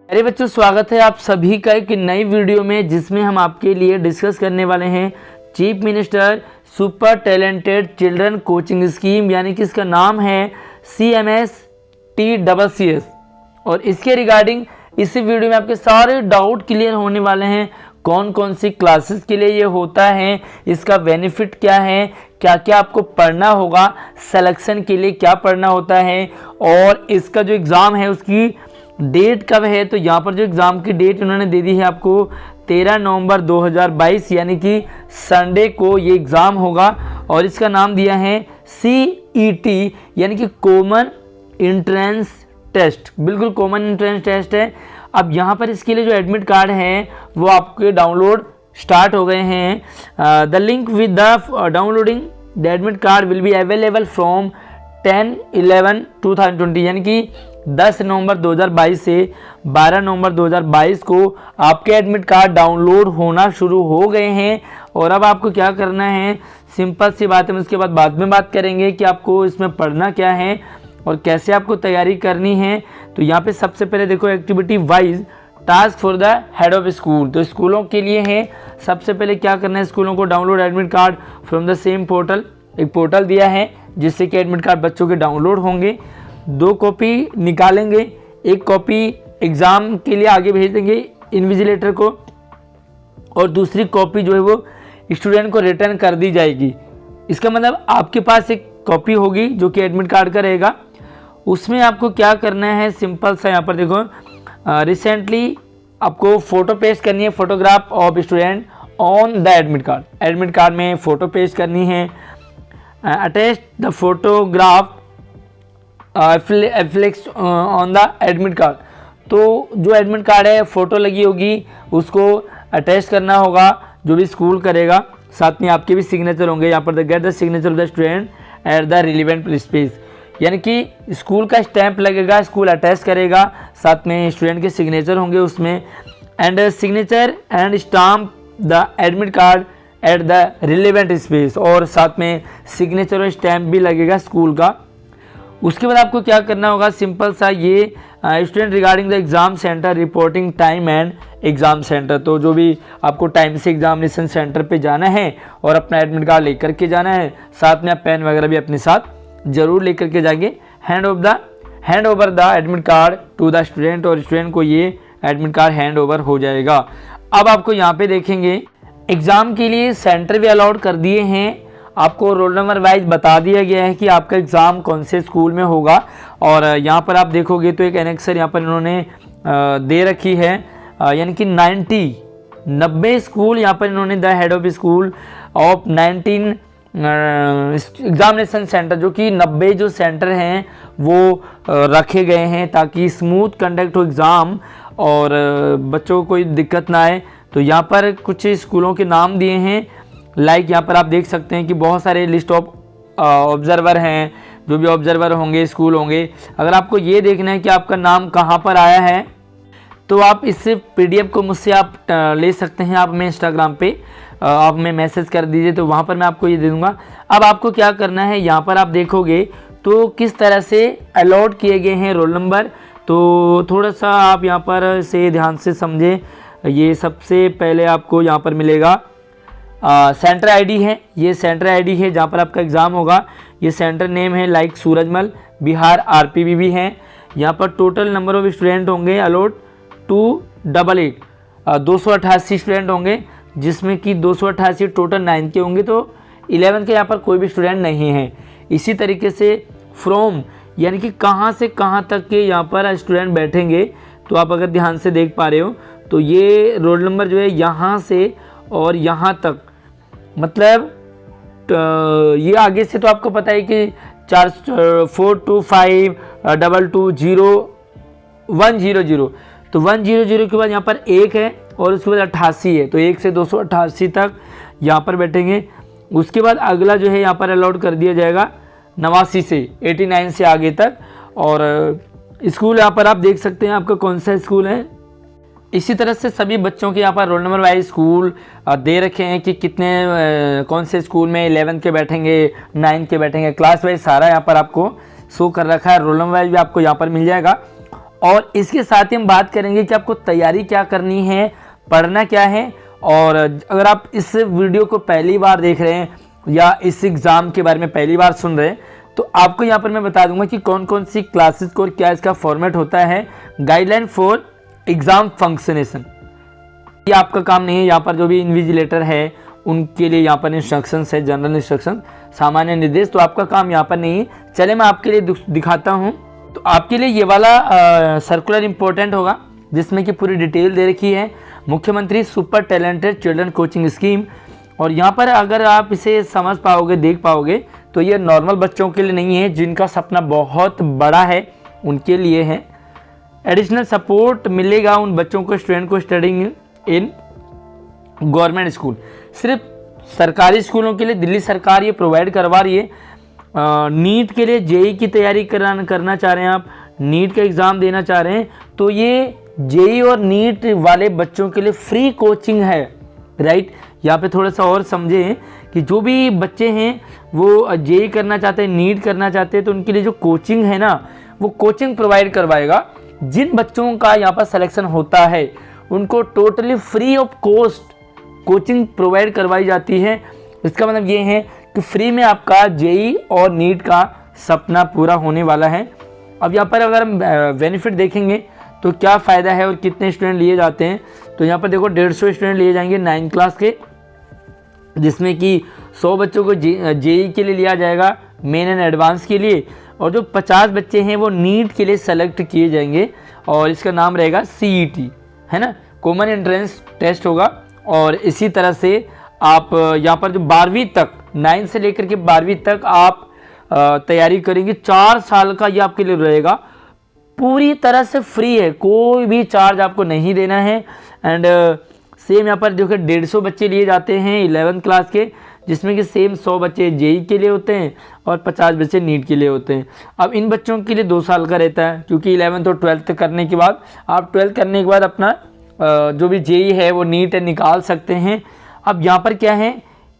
अरे बच्चों, स्वागत है आप सभी का एक नई वीडियो में, जिसमें हम आपके लिए डिस्कस करने वाले हैं chief minister super talented children coaching scheme, यानी कि इसका नाम है CMS-TCCS। और इसके रिगार्डिंग इसी वीडियो में आपके सारे डाउट क्लियर होने वाले हैं। कौन कौन सी क्लासेस के लिए ये होता है, इसका बेनिफिट क्या है, क्या क्या आपको पढ़ना होगा, सिलेक्शन के लिए क्या पढ़ना होता है, और इसका जो एग्ज़ाम है उसकी डेट कब है। तो यहाँ पर जो एग्ज़ाम की डेट उन्होंने दे दी है आपको 13 नवंबर 2022, यानी कि संडे को ये एग्ज़ाम होगा। और इसका नाम दिया है CET, यानी कि कॉमन एंट्रेंस टेस्ट। बिल्कुल कॉमन एंट्रेंस टेस्ट है। अब यहाँ पर इसके लिए जो एडमिट कार्ड है वो आपके डाउनलोड स्टार्ट हो गए हैं। The link with the downloading the admit card will be available from 10/11/2020, यानी कि 10 नवंबर 2022 से 12 नवंबर 2022 को आपके एडमिट कार्ड डाउनलोड होना शुरू हो गए हैं। और अब आपको क्या करना है, सिंपल सी बात है, उसके बाद में बात करेंगे कि आपको इसमें पढ़ना क्या है और कैसे आपको तैयारी करनी है। तो यहाँ पे सबसे पहले देखो, activity wise task for the head of school. तो स्कूलों के लिए है, सबसे पहले क्या करना है, स्कूलों को download admit card from the same portal. एक पोर्टल दिया है जिससे कि एडमिट कार्ड बच्चों के डाउनलोड होंगे। 2 कॉपी निकालेंगे, 1 कॉपी एग्ज़ाम के लिए आगे भेज देंगे इन्विजिलेटर को, और दूसरी कॉपी जो है वो स्टूडेंट को रिटर्न कर दी जाएगी। इसका मतलब आपके पास एक कॉपी होगी जो कि एडमिट कार्ड का रहेगा। उसमें आपको क्या करना है, सिंपल सा यहाँ पर देखो, रिसेंटली आपको फ़ोटो पेस्ट करनी है, photograph of student on the admit card. Admit card में फ़ोटो पेस्ट करनी है। Attach the photograph affix on the admit card. तो जो एडमिट कार्ड है फ़ोटो लगी होगी उसको अटैच करना होगा, जो भी स्कूल करेगा। साथ में आपके भी सिग्नेचर होंगे यहाँ पर, the get the signature of the student at the relevant space, यानी कि स्कूल का स्टैंप लगेगा, स्कूल अटैच करेगा, साथ में स्टूडेंट के सिग्नेचर होंगे उसमें। And signature and stamp the admit card at the relevant space, और साथ में सिग्नेचर और स्टैंप भी लगेगा स्कूल का। उसके बाद आपको क्या करना होगा, सिंपल सा, ये student regarding the exam centre reporting time and exam centre. तो जो भी आपको टाइम से एग्जामिनेशन सेंटर पे जाना है और अपना एडमिट कार्ड लेकर के जाना है, साथ में आप पेन वगैरह भी अपने साथ ज़रूर लेकर के जाएंगे। Hand over the admit card to the student, और स्टूडेंट को ये एडमिट कार्ड हैंड ओवर हो जाएगा। अब आपको यहाँ पे देखेंगे एग्ज़ाम के लिए सेंटर भी अलाउड कर दिए हैं। आपको रोल नंबर वाइज बता दिया गया है कि आपका एग्ज़ाम कौन से स्कूल में होगा। और यहाँ पर आप देखोगे तो एक एनेक्सर यहाँ पर इन्होंने दे रखी है, यानी कि 90 स्कूल यहाँ पर इन्होंने the head of school of 19 examination centre, जो कि 90 जो सेंटर हैं वो रखे गए हैं ताकि स्मूथ कंडक्ट हो एग्ज़ाम और बच्चों को कोई दिक्कत ना आए। तो यहाँ पर कुछ स्कूलों के नाम दिए हैं, लाइक यहाँ पर आप देख सकते हैं कि बहुत सारे लिस्ट ऑफ ऑब्जर्वर हैं, जो भी ऑब्जर्वर होंगे स्कूल होंगे। अगर आपको ये देखना है कि आपका नाम कहाँ पर आया है तो आप इस PDF को मुझसे आप ले सकते हैं। आप मैं इंस्टाग्राम पे आप में मैसेज कर दीजिए, तो वहाँ पर मैं आपको ये दे दूँगा। अब आपको क्या करना है, यहाँ पर आप देखोगे तो किस तरह से अलॉट किए गए हैं रोल नंबर। तो थोड़ा सा आप यहाँ पर से ध्यान से समझें। ये सबसे पहले आपको यहाँ पर मिलेगा सेंटर आईडी है, ये सेंटर आईडी है जहाँ पर आपका एग्ज़ाम होगा। ये सेंटर नेम है लाइक सूरजमल बिहार RPBB है। यहाँ पर टोटल नंबर ऑफ स्टूडेंट होंगे अलॉट 288, 288 स्टूडेंट होंगे, जिसमें कि 288 टोटल 9 के होंगे, तो 11 के यहाँ पर कोई भी स्टूडेंट नहीं है। इसी तरीके से फ्रॉम, यानी कि कहाँ से कहाँ तक के यहाँ पर स्टूडेंट बैठेंगे। तो आप अगर ध्यान से देख पा रहे हो तो ये रोल नंबर जो है यहाँ से और यहाँ तक, मतलब ये आगे से तो आपको पता है कि 44522020100, तो 100 के बाद यहाँ पर 1 है और उसके बाद 88 है, तो 1 से 288 तक यहाँ पर बैठेंगे। उसके बाद अगला जो है यहाँ पर अलाउड कर दिया जाएगा 89 से 89 से आगे तक। और स्कूल यहाँ पर आप देख सकते हैं आपका कौन सा स्कूल है। इसी तरह से सभी बच्चों के यहाँ पर रोल नंबर वाइज स्कूल दे रखे हैं कि कितने कौन से स्कूल में 11 के बैठेंगे, 9 के बैठेंगे, क्लास वाइज सारा यहाँ पर आपको शो कर रखा है। रोल नंबर वाइज भी आपको यहाँ पर मिल जाएगा। और इसके साथ ही हम बात करेंगे कि आपको तैयारी क्या करनी है, पढ़ना क्या है। और अगर आप इस वीडियो को पहली बार देख रहे हैं या इस एग्ज़ाम के बारे में पहली बार सुन रहे हैं, तो आपको यहाँ पर मैं बता दूंगा कि कौन कौन सी क्लासेस को और क्या इसका फॉर्मेट होता है। गाइडलाइन फॉर एग्ज़ाम फंक्शनेशन, ये आपका काम नहीं है। यहाँ पर जो भी इन्विजिलेटर है उनके लिए यहाँ पर इंस्ट्रक्शंस है, जनरल इंस्ट्रक्शन, सामान्य निर्देश, तो आपका काम यहाँ पर नहीं है। चले मैं आपके लिए दिखाता हूँ। तो आपके लिए ये वाला सर्कुलर इम्पोर्टेंट होगा जिसमें कि पूरी डिटेल दे रखी है, मुख्यमंत्री super talented children coaching scheme. और यहाँ पर अगर आप इसे समझ पाओगे, देख पाओगे, तो ये नॉर्मल बच्चों के लिए नहीं है, जिनका सपना बहुत बड़ा है उनके लिए है। एडिशनल सपोर्ट मिलेगा उन बच्चों को, स्टूडेंट को स्टडिंग इन गवर्नमेंट स्कूल। सिर्फ सरकारी स्कूलों के लिए दिल्ली सरकार ये प्रोवाइड करवा रही है। नीट के लिए जेई की तैयारी करना चाह रहे हैं आप, नीट का एग्ज़ाम देना चाह रहे हैं, तो ये जेई और नीट वाले बच्चों के लिए फ्री कोचिंग है, राइट। यहाँ पे थोड़ा सा और समझें कि जो भी बच्चे हैं वो जेई करना चाहते हैं, नीट करना चाहते हैं, तो उनके लिए जो कोचिंग है ना, वो कोचिंग प्रोवाइड करवाएगा। जिन बच्चों का यहाँ पर सिलेक्शन होता है उनको totally free of cost coaching provide करवाई जाती है। इसका मतलब ये है कि फ्री में आपका जेई और नीट का सपना पूरा होने वाला है। अब यहाँ पर अगर हम बेनिफिट देखेंगे तो क्या फ़ायदा है और कितने स्टूडेंट लिए जाते हैं, तो यहाँ पर देखो 150 स्टूडेंट लिए जाएंगे 9th क्लास के, जिसमें कि 100 बच्चों को जेई के लिए लिया जाएगा, मेन एंड एडवांस के लिए, और जो 50 बच्चे हैं वो नीट के लिए सेलेक्ट किए जाएंगे और इसका नाम रहेगा CET, है ना, कॉमन एंट्रेंस टेस्ट होगा। और इसी तरह से आप यहाँ पर जो 12वीं तक, 9 से लेकर के 12वीं तक आप तैयारी करेंगे, 4 साल का ये आपके लिए रहेगा, पूरी तरह से फ्री है, कोई भी चार्ज आपको नहीं देना है। एंड सेम यहाँ पर देखो 150 बच्चे लिए जाते हैं 11th क्लास के, जिसमें कि सेम 100 बच्चे जेई के लिए होते हैं और 50 बच्चे नीट के लिए होते हैं। अब इन बच्चों के लिए 2 साल का रहता है, क्योंकि 11th और 12th करने के बाद आप 12th करने के बाद अपना जो भी जेई है वो नीट निकाल सकते हैं। अब यहाँ पर क्या है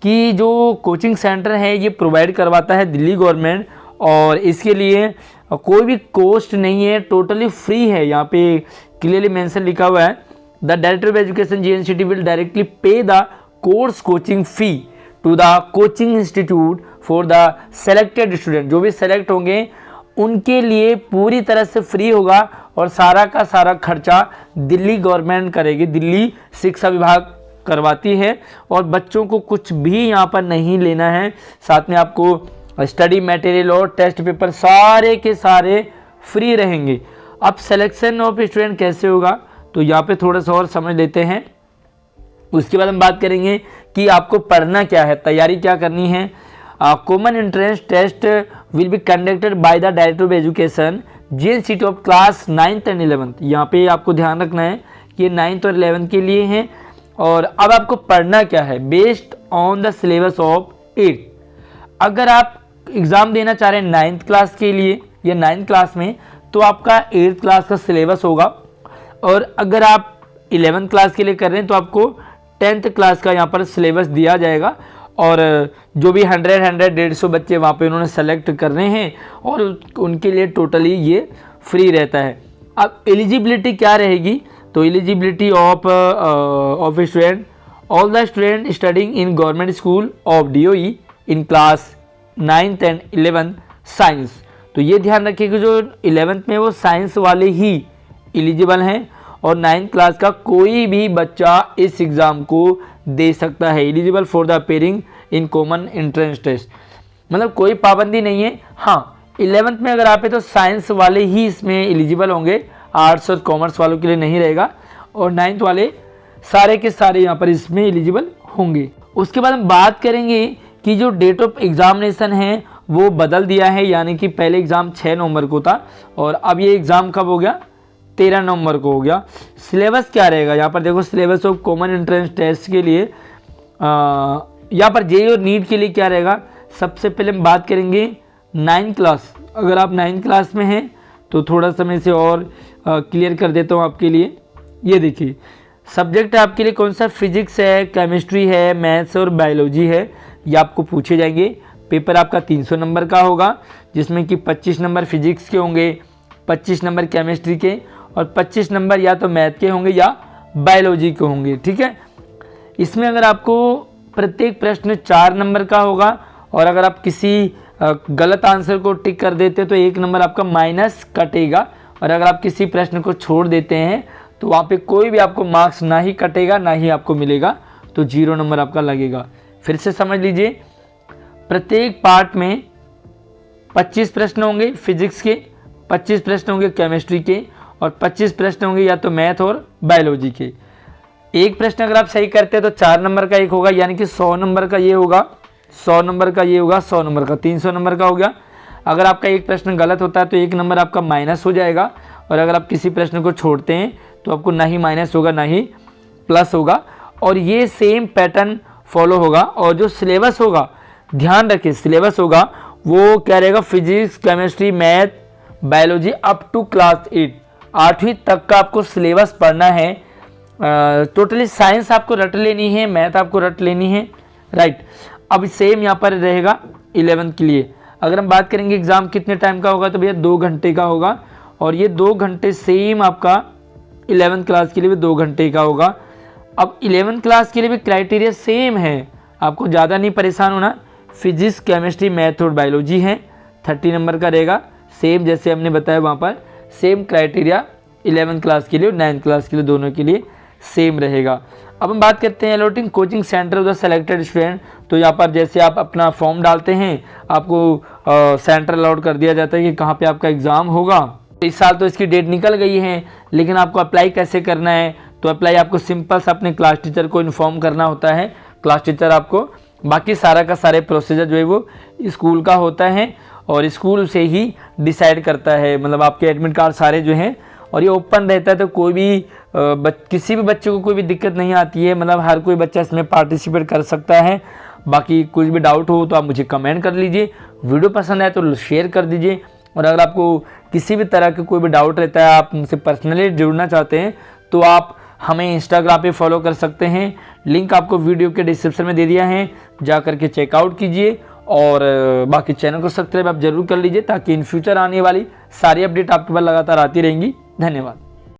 कि जो कोचिंग सेंटर है ये प्रोवाइड करवाता है दिल्ली गवर्नमेंट, और इसके लिए कोई भी कॉस्ट नहीं है, टोटली फ्री है। यहाँ पे क्लियरली मेंशन लिखा हुआ है, the director of education JNCT will directly pay the course coaching fee to the coaching institute for the selected student. जो भी सेलेक्ट होंगे उनके लिए पूरी तरह से फ्री होगा और सारा का सारा खर्चा दिल्ली गवर्नमेंट करेगी, दिल्ली शिक्षा विभाग करवाती है, और बच्चों को कुछ भी यहाँ पर नहीं लेना है। साथ में आपको स्टडी मटेरियल और टेस्ट पेपर सारे के सारे फ्री रहेंगे। अब सिलेक्शन ऑफ स्टूडेंट कैसे होगा, तो यहाँ पे थोड़ा सा और समझ लेते हैं। उसके बाद हम बात करेंगे कि आपको पढ़ना क्या है, तैयारी क्या करनी है। Common entrance test will be conducted by the director of education JNCT of class 9th and 11th। यहाँ पे आपको ध्यान रखना है कि ये 9th और 11th के लिए हैं। और अब आपको पढ़ना क्या है, based on the syllabus of 8th। अगर आप एग्ज़ाम देना चाह रहे हैं 9th क्लास के लिए या 9th क्लास में, तो आपका 8th क्लास का सिलेबस होगा, और अगर आप 11th क्लास के लिए कर रहे हैं तो आपको 10th क्लास का यहाँ पर सिलेबस दिया जाएगा। और जो भी 100-150 बच्चे वहाँ पे उन्होंने सेलेक्ट करने हैं और उनके लिए टोटली ये फ्री रहता है। अब एलिजिबिलिटी क्या रहेगी, तो eligibility of student, all the student studying in government school of DOE in class 9th and 11th science. तो ये ध्यान रखिए कि जो 11th में वो साइंस वाले ही एलिजिबल हैं, और 9th क्लास का कोई भी बच्चा इस एग्ज़ाम को दे सकता है, eligible for the appearing in common entrance test. मतलब कोई पाबंदी नहीं है। हाँ, 11th में अगर आप है तो साइंस वाले ही इसमें एलिजिबल होंगे, आर्ट्स और कॉमर्स वालों के लिए नहीं रहेगा, और 9th वाले सारे के सारे यहाँ पर इसमें एलिजिबल होंगे। उसके बाद हम बात करेंगे कि जो डेट ऑफ एग्जामिनेशन है वो बदल दिया है, यानी कि पहले एग्ज़ाम 6 नवंबर को था और अब ये एग्ज़ाम कब हो गया, 13 नवंबर को हो गया। सिलेबस क्या रहेगा, यहाँ पर देखो syllabus of common entrance test के लिए यहाँ पर जेई और नीट के लिए क्या रहेगा। सबसे पहले हम बात करेंगे 9th क्लास। अगर आप 9th क्लास में हैं तो थोड़ा सा मैं इसे और क्लियर कर देता हूँ आपके लिए। ये देखिए सब्जेक्ट आपके लिए कौन सा, फिजिक्स है, केमिस्ट्री है, मैथ्स और बायोलॉजी है, ये आपको पूछे जाएंगे। पेपर आपका 300 नंबर का होगा, जिसमें कि 25 नंबर फिजिक्स के होंगे, 25 नंबर केमिस्ट्री के और 25 नंबर या तो मैथ के होंगे या बायोलॉजी के होंगे। ठीक है, इसमें अगर आपको प्रत्येक प्रश्न 4 नंबर का होगा और अगर आप किसी गलत आंसर को टिक कर देते तो 1 नंबर आपका माइनस कटेगा, और अगर आप किसी प्रश्न को छोड़ देते हैं तो वहाँ पे कोई भी आपको मार्क्स ना ही कटेगा ना ही आपको मिलेगा, तो 0 नंबर आपका लगेगा। फिर से समझ लीजिए, प्रत्येक पार्ट में 25 प्रश्न होंगे फिजिक्स के, 25 प्रश्न होंगे केमिस्ट्री के और 25 प्रश्न होंगे या तो मैथ और बायोलॉजी के। एक प्रश्न अगर आप सही करते हैं तो 4 नंबर का एक होगा, यानी कि 100 नंबर का ये होगा, 100 नंबर का ये होगा, 100 नंबर का 300 नंबर का हो गया। अगर आपका एक प्रश्न गलत होता है तो 1 नंबर आपका माइनस हो जाएगा, और अगर आप किसी प्रश्न को छोड़ते हैं तो आपको ना ही माइनस होगा ना ही प्लस होगा। और ये सेम पैटर्न फॉलो होगा। और जो सिलेबस होगा, ध्यान रखिए सिलेबस होगा वो क्या रहेगा, physics chemistry math biology up to class 8, 8वीं तक का आपको सिलेबस पढ़ना है। टोटली साइंस आपको रट लेनी है, मैथ आपको रट लेनी है, राइट। अब सेम यहाँ पर रहेगा 11th के लिए। अगर हम बात करेंगे एग्ज़ाम कितने टाइम का होगा तो भैया 2 घंटे का होगा, और ये 2 घंटे सेम आपका 11th क्लास के लिए भी 2 घंटे का होगा। अब 11th क्लास के लिए भी क्राइटेरिया सेम है, आपको ज़्यादा नहीं परेशान होना। फिजिक्स केमिस्ट्री मैथ और बायोलॉजी है, 30 नंबर का रहेगा, सेम जैसे हमने बताया वहाँ पर सेम क्राइटेरिया 11th क्लास के लिए और 9th क्लास के लिए दोनों के लिए सेम रहेगा। अब हम बात करते हैं allotting coaching centre of the selected student. तो यहाँ पर जैसे आप अपना फॉर्म डालते हैं, आपको सेंटर अलॉट कर दिया जाता है कि कहाँ पे आपका एग्ज़ाम होगा। इस साल तो इसकी डेट निकल गई है, लेकिन आपको अप्लाई कैसे करना है, तो अप्लाई आपको सिंपल सा अपने क्लास टीचर को इन्फॉर्म करना होता है। क्लास टीचर आपको बाकी सारा का सारे प्रोसीजर जो है वो स्कूल का होता है और स्कूल से ही डिसाइड करता है, मतलब आपके एडमिट कार्ड सारे जो हैं, और ये ओपन रहता है तो कोई भी किसी भी बच्चे को कोई भी दिक्कत नहीं आती है, मतलब हर कोई बच्चा इसमें पार्टिसिपेट कर सकता है। बाकी कुछ भी डाउट हो तो आप मुझे कमेंट कर लीजिए, वीडियो पसंद आए तो शेयर कर दीजिए, और अगर आपको किसी भी तरह के कोई भी डाउट रहता है, आप मुझसे पर्सनली जुड़ना चाहते हैं तो आप हमें इंस्टाग्राम पे फॉलो कर सकते हैं। लिंक आपको वीडियो के डिस्क्रिप्शन में दे दिया है, जा करके चेकआउट कीजिए, और बाकी चैनल को सब्सक्राइब आप जरूर कर लीजिए ताकि इन फ्यूचर आने वाली सारी अपडेट आपके पास लगातार आती रहेंगी। धन्यवाद।